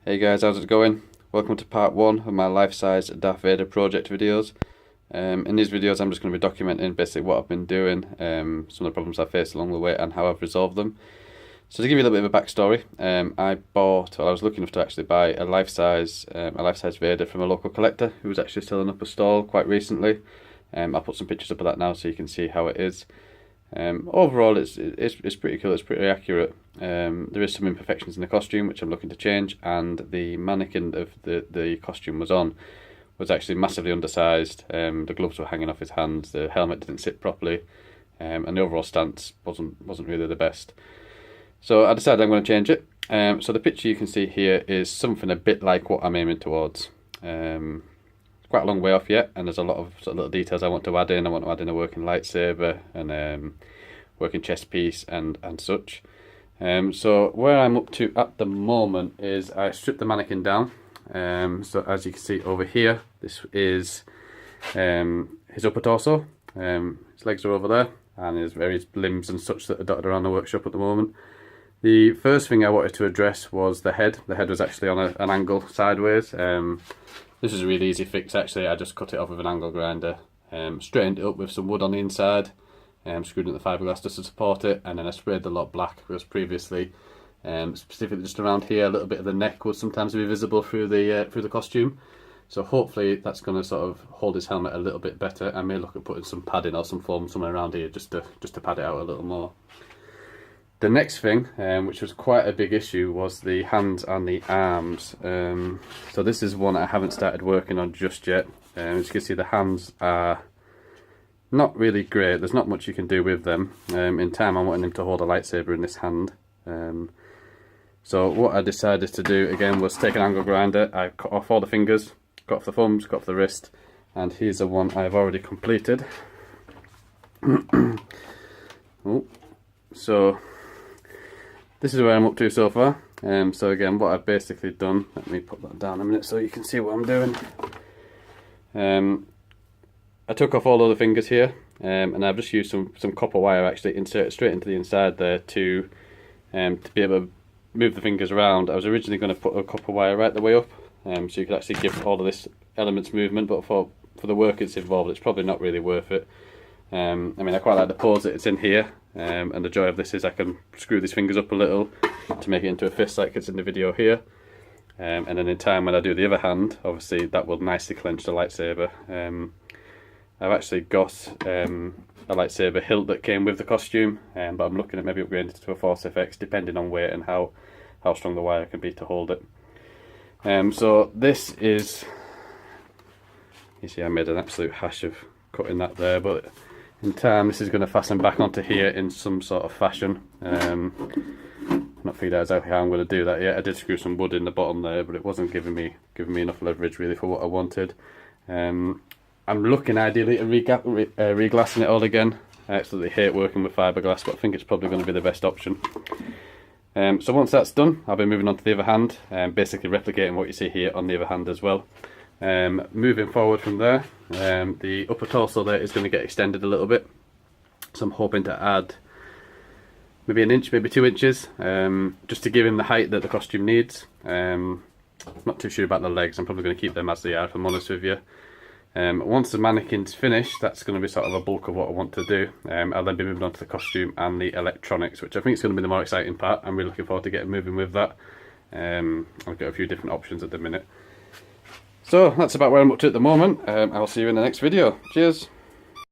Hey guys, how's it going? Welcome to part 1 of my life-size Darth Vader project videos. In these videos I'm just going to be documenting basically what I've been doing, some of the problems I've faced along the way and how I've resolved them. So to give you a little bit of a backstory, I was lucky enough to actually buy a life-size Vader from a local collector who was actually selling up a stall quite recently. I'll put some pictures up of that now so you can see how it is. Overall it's pretty cool, it's pretty accurate. There is some imperfections in the costume which I'm looking to change, and the mannequin of the costume was actually massively undersized. The gloves were hanging off his hands, the helmet didn't sit properly, and the overall stance wasn't really the best. So I decided I'm going to change it. So the picture you can see here is something a bit like what I'm aiming towards. It's quite a long way off yet, and there's a lot of sort of little details I want to add in. I want to add in a working lightsaber and working chest piece and such. So where I'm up to at the moment is I stripped the mannequin down. So as you can see over here, this is his upper torso. His legs are over there, and his various limbs and such that are dotted around the workshop at the moment. The first thing I wanted to address was the head. The head was actually on an angle sideways. This is a really easy fix actually. I just cut it off with an angle grinder, straightened it up with some wood on the inside, screwed in the fiberglass just to support it, and then I sprayed the lot black because previously, specifically just around here, a little bit of the neck would sometimes be visible through the costume. So hopefully that's going to sort of hold his helmet a little bit better. I may look at putting some padding or some foam somewhere around here just to pad it out a little more. The next thing, which was quite a big issue, was the hands and the arms. So this is one I haven't started working on just yet. As you can see, the hands are not really great. There's not much you can do with them. In time, I'm wanting him to hold a lightsaber in this hand. So what I decided to do again was take an angle grinder. I cut off all the fingers, cut off the thumbs, cut off the wrist, and here's the one I've already completed. So this is where I'm up to so far. So again, what I've basically done, let me put that down a minute so you can see what I'm doing. I took off all of the fingers here, and I've just used some copper wire actually inserted straight into the inside there to be able to move the fingers around. I was originally going to put a copper wire right the way up, so you could actually give all of this elements movement, but for the work it's involved, it's probably not really worth it. I mean, I quite like the pose that it's in here, and the joy of this is I can screw these fingers up a little to make it into a fist like it's in the video here, and then in time when I do the other hand, obviously that will nicely clench the lightsaber. I've actually got a lightsaber hilt that came with the costume, but I'm looking at maybe upgrading it to a Force FX depending on weight and how strong the wire can be to hold it. So this is, you see I made an absolute hash of cutting that there, but in time this is going to fasten back onto here in some sort of fashion. Not figured out exactly how I'm going to do that yet. I did screw some wood in the bottom there, but it wasn't giving me enough leverage really for what I wanted. I'm looking ideally at reglassing it all again. I absolutely hate working with fiberglass, but I think it's probably going to be the best option. So once that's done, I'll be moving on to the other hand, basically replicating what you see here on the other hand as well. Moving forward from there, the upper torso there is going to get extended a little bit, so I'm hoping to add maybe an inch, maybe 2 inches, just to give him the height that the costume needs. Not too sure about the legs. I'm probably going to keep them as they are, if I'm honest with you. Once the mannequin's finished, that's going to be sort of a bulk of what I want to do. I'll then be moving on to the costume and the electronics, which I think is going to be the more exciting part. I'm really looking forward to getting moving with that. I've got a few different options at the minute. So that's about where I'm up to at the moment. I'll see you in the next video. Cheers!